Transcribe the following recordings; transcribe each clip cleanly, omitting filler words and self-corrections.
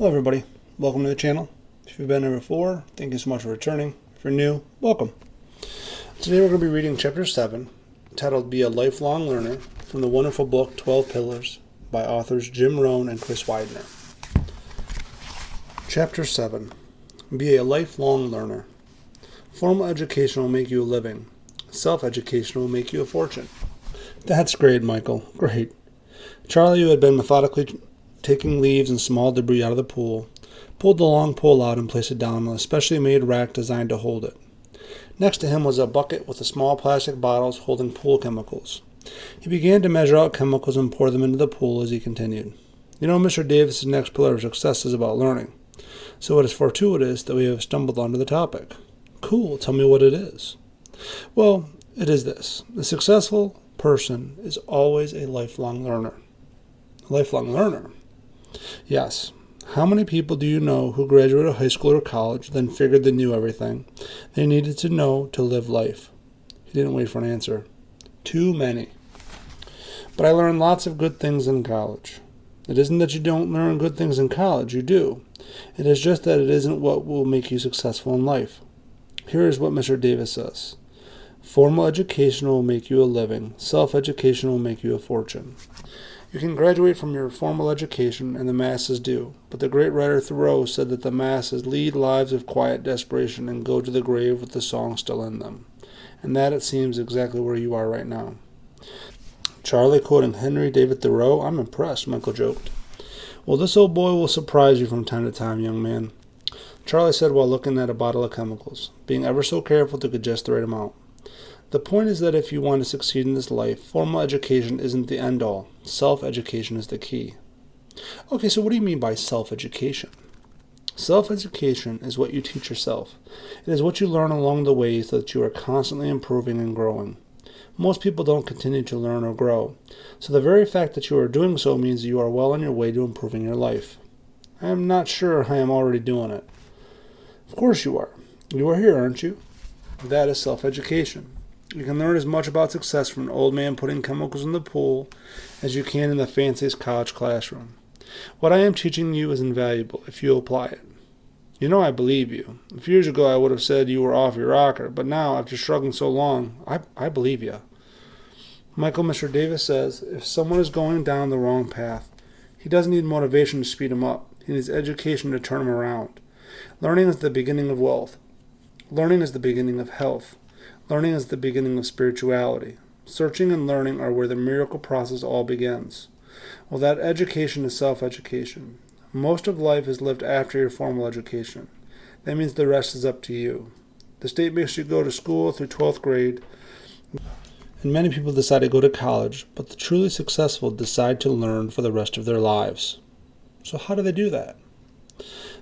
Hello everybody, welcome to the channel. If you've been here before, thank you so much for returning. If you're new, welcome. Today we're going to be reading Chapter 7, titled Be a Lifelong Learner, from the wonderful book 12 Pillars by authors Jim Rohn and Chris Widener. Chapter 7, Be a Lifelong Learner. Formal education will make you a living. Self-education will make you a fortune. That's great, Michael. Great. Charlie, who had been methodically taking leaves and small debris out of the pool, pulled the long pole out and placed it down on a specially made rack designed to hold it. Next to him was a bucket with the small plastic bottles holding pool chemicals. He began to measure out chemicals and pour them into the pool as he continued. You know, Mr. Davis's next pillar of success is about learning. So it is fortuitous that we have stumbled onto the topic. Cool, tell me what it is. Well, it is this. A successful person is always a lifelong learner. A lifelong learner? Yes. How many people do you know who graduated high school or college, then figured they knew everything they needed to know to live life? He didn't wait for an answer. Too many. But I learned lots of good things in college. It isn't that you don't learn good things in college, you do. It is just that it isn't what will make you successful in life. Here is what Mr. Davis says. Formal education will make you a living. Self-education will make you a fortune. You can graduate from your formal education, and the masses do. But the great writer Thoreau said that the masses lead lives of quiet desperation and go to the grave with the song still in them. And that, it seems, exactly where you are right now. Charlie quoting Henry David Thoreau? I'm impressed, Michael joked. Well, this old boy will surprise you from time to time, young man. Charlie said while looking at a bottle of chemicals, being ever so careful to get just the right amount. The point is that if you want to succeed in this life, formal education isn't the end-all. Self-education is the key. Okay, so what do you mean by self-education? Self-education is what you teach yourself. It is what you learn along the way so that you are constantly improving and growing. Most people don't continue to learn or grow, so the very fact that you are doing so means you are well on your way to improving your life. I am not sure I am already doing it. Of course you are. You are here, aren't you? That is self-education. You can learn as much about success from an old man putting chemicals in the pool as you can in the fanciest college classroom. What I am teaching you is invaluable if you apply it. You know I believe you. A few years ago I would have said you were off your rocker, but now, after struggling so long, I believe you. Michael, Mr. Davis says, if someone is going down the wrong path, he doesn't need motivation to speed him up. He needs education to turn him around. Learning is the beginning of wealth. Learning is the beginning of health. Learning is the beginning of spirituality. Searching and learning are where the miracle process all begins. Well, that education is self-education. Most of life is lived after your formal education. That means the rest is up to you. The state makes you go to school through 12th grade, and many people decide to go to college, but the truly successful decide to learn for the rest of their lives. So how do they do that?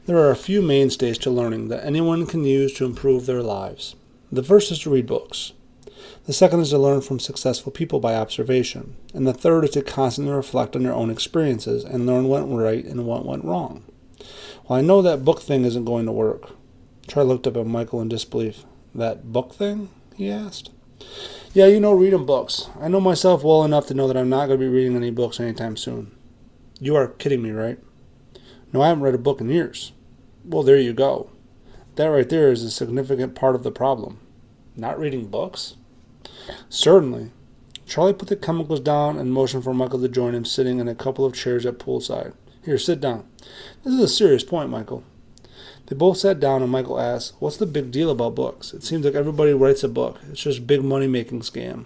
There are a few mainstays to learning that anyone can use to improve their lives. The first is to read books. The second is to learn from successful people by observation. And the third is to constantly reflect on your own experiences and learn what went right and what went wrong. Well, I know that book thing isn't going to work. Charlie looked up at Michael in disbelief. That book thing? He asked. Yeah, reading books. I know myself well enough to know that I'm not going to be reading any books anytime soon. You are kidding me, right? No, I haven't read a book in years. Well, there you go. That right there is a significant part of the problem. Not reading books? Certainly. Charlie put the chemicals down and motioned for Michael to join him, sitting in a couple of chairs at poolside. Here, sit down. This is a serious point, Michael. They both sat down and Michael asked, what's the big deal about books? It seems like everybody writes a book. It's just a big money-making scam.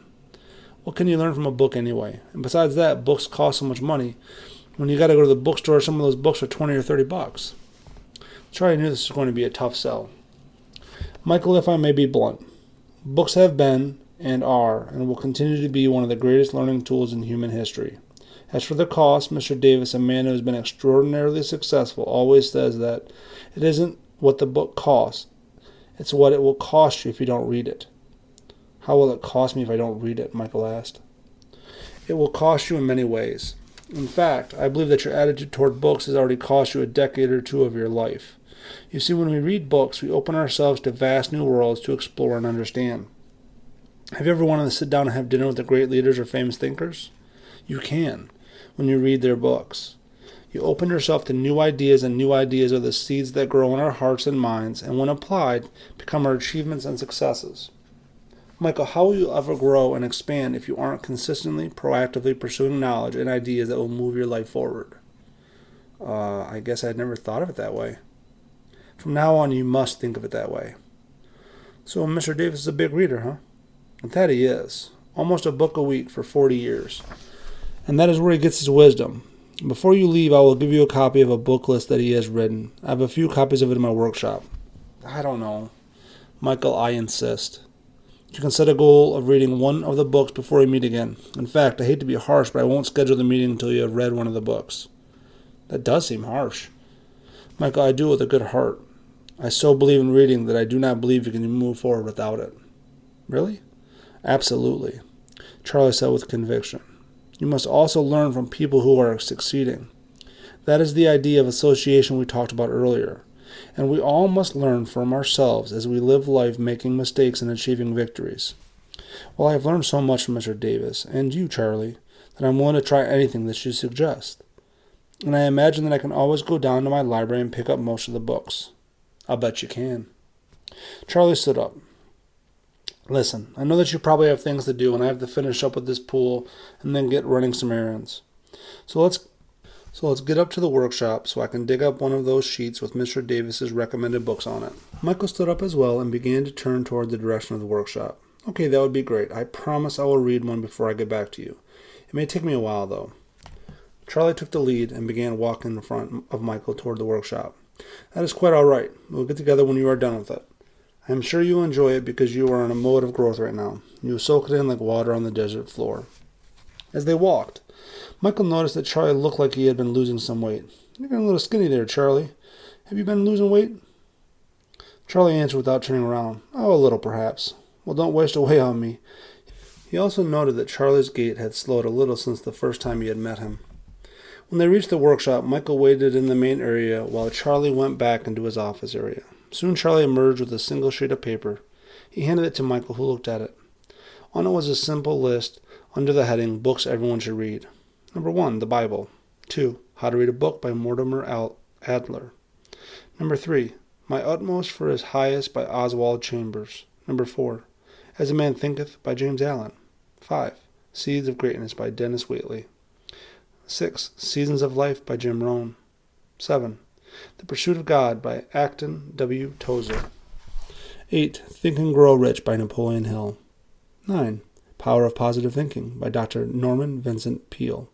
What can you learn from a book anyway? And besides that, books cost so much money. When you got to go to the bookstore, some of those books are $20 or $30. Charlie knew this was going to be a tough sell. Michael, if I may be blunt, books have been and are and will continue to be one of the greatest learning tools in human history. As for the cost, Mr. Davis, a man who has been extraordinarily successful, always says that it isn't what the book costs, it's what it will cost you if you don't read it. How will it cost me if I don't read it? Michael asked. It will cost you in many ways. In fact, I believe that your attitude toward books has already cost you a decade or two of your life. You see, when we read books, we open ourselves to vast new worlds to explore and understand. Have you ever wanted to sit down and have dinner with the great leaders or famous thinkers? You can, when you read their books. You open yourself to new ideas, and new ideas are the seeds that grow in our hearts and minds, and when applied, become our achievements and successes. Michael, how will you ever grow and expand if you aren't consistently, proactively pursuing knowledge and ideas that will move your life forward? I guess I'd never thought of it that way. From now on, you must think of it that way. So Mr. Davis is a big reader, huh? And that he is. Almost a book a week for 40 years. And that is where he gets his wisdom. Before you leave, I will give you a copy of a book list that he has written. I have a few copies of it in my workshop. I don't know. Michael, I insist. You can set a goal of reading one of the books before we meet again. In fact, I hate to be harsh, but I won't schedule the meeting until you have read one of the books. That does seem harsh. Michael, I do it with a good heart. I so believe in reading that I do not believe you can move forward without it. Really? Absolutely, Charlie said with conviction. You must also learn from people who are succeeding. That is the idea of association we talked about earlier. And we all must learn from ourselves as we live life making mistakes and achieving victories. Well, I have learned so much from Mr. Davis, and you, Charlie, that I'm willing to try anything that you suggest. And I imagine that I can always go down to my library and pick up most of the books. I'll bet you can. Charlie stood up. Listen, I know that you probably have things to do, and I have to finish up with this pool and then get running some errands. So let's get up to the workshop so I can dig up one of those sheets with Mr. Davis's recommended books on it. Michael stood up as well and began to turn toward the direction of the workshop. Okay, that would be great. I promise I will read one before I get back to you. It may take me a while, though. Charlie took the lead and began walking in front of Michael toward the workshop. That is quite all right. We'll get together when you are done with it. I am sure you will enjoy it because you are in a mode of growth right now. You will soak it in like water on the desert floor. As they walked, Michael noticed that Charlie looked like he had been losing some weight. You're getting a little skinny there, Charlie. Have you been losing weight? Charlie answered without turning around. Oh, a little, perhaps. Well, don't waste away on me. He also noted that Charlie's gait had slowed a little since the first time he had met him. When they reached the workshop, Michael waited in the main area while Charlie went back into his office area. Soon Charlie emerged with a single sheet of paper. He handed it to Michael, who looked at it. On it was a simple list under the heading, Books Everyone Should Read. Number 1, the Bible. 2, How to Read a Book by Mortimer Adler. Number 3, My Utmost for His Highest by Oswald Chambers. Number 4, As a Man Thinketh by James Allen. 5, Seeds of Greatness by Dennis Waitley. 6, Seasons of Life by Jim Rohn. 7, The Pursuit of God by Acton W. Tozer. 8, Think and Grow Rich by Napoleon Hill. 9, Power of Positive Thinking by Dr. Norman Vincent Peale.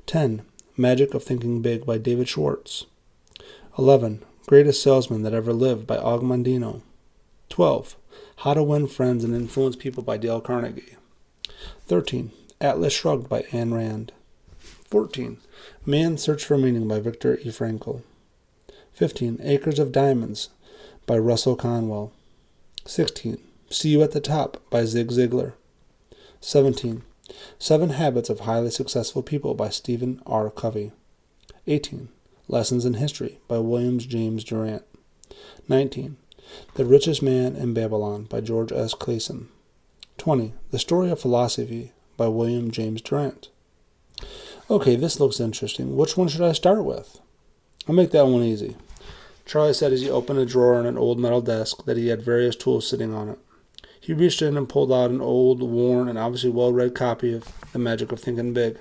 10, Magic of Thinking Big by David Schwartz. 11, Greatest Salesman That Ever Lived by Og Mandino. 12, How to Win Friends and Influence People by Dale Carnegie. 13, Atlas Shrugged by Ayn Rand. 14, Man's Search for Meaning by Viktor E. Frankl. 15, Acres of Diamonds by Russell Conwell. 16, See You at the Top by Zig Ziglar. 17, 7 Habits of Highly Successful People by Stephen R. Covey. 18, Lessons in History by William James Durant. 19, The Richest Man in Babylon by George S. Clason. 20, The Story of Philosophy by William James Durant. Okay, this looks interesting. Which one should I start with? I'll make that one easy. Charlie said as he opened a drawer in an old metal desk that he had various tools sitting on it. He reached in and pulled out an old, worn, and obviously well-read copy of The Magic of Thinking Big.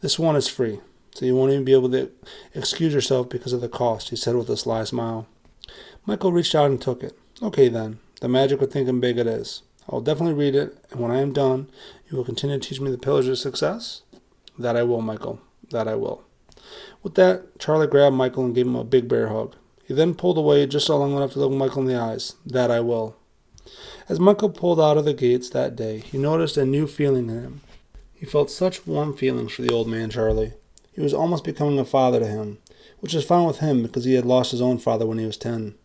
This one is free, so you won't even be able to excuse yourself because of the cost, he said with a sly smile. Michael reached out and took it. Okay then, The Magic of Thinking Big it is. I will definitely read it, and when I am done, you will continue to teach me the pillars of success? That I will, Michael. That I will. With that, Charlie grabbed Michael and gave him a big bear hug. He then pulled away just long enough to look Michael in the eyes. That I will. As Michael pulled out of the gates that day, he noticed a new feeling in him. He felt such warm feelings for the old man, Charlie. He was almost becoming a father to him, which was fine with him because he had lost his own father when he was 10.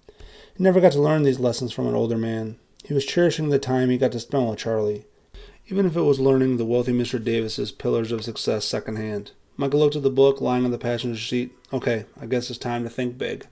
He never got to learn these lessons from an older man. He was cherishing the time he got to spend with Charlie, even if it was learning the wealthy Mr. Davis's pillars of success secondhand. Michael looked at the book lying on the passenger seat. Okay, I guess it's time to think big.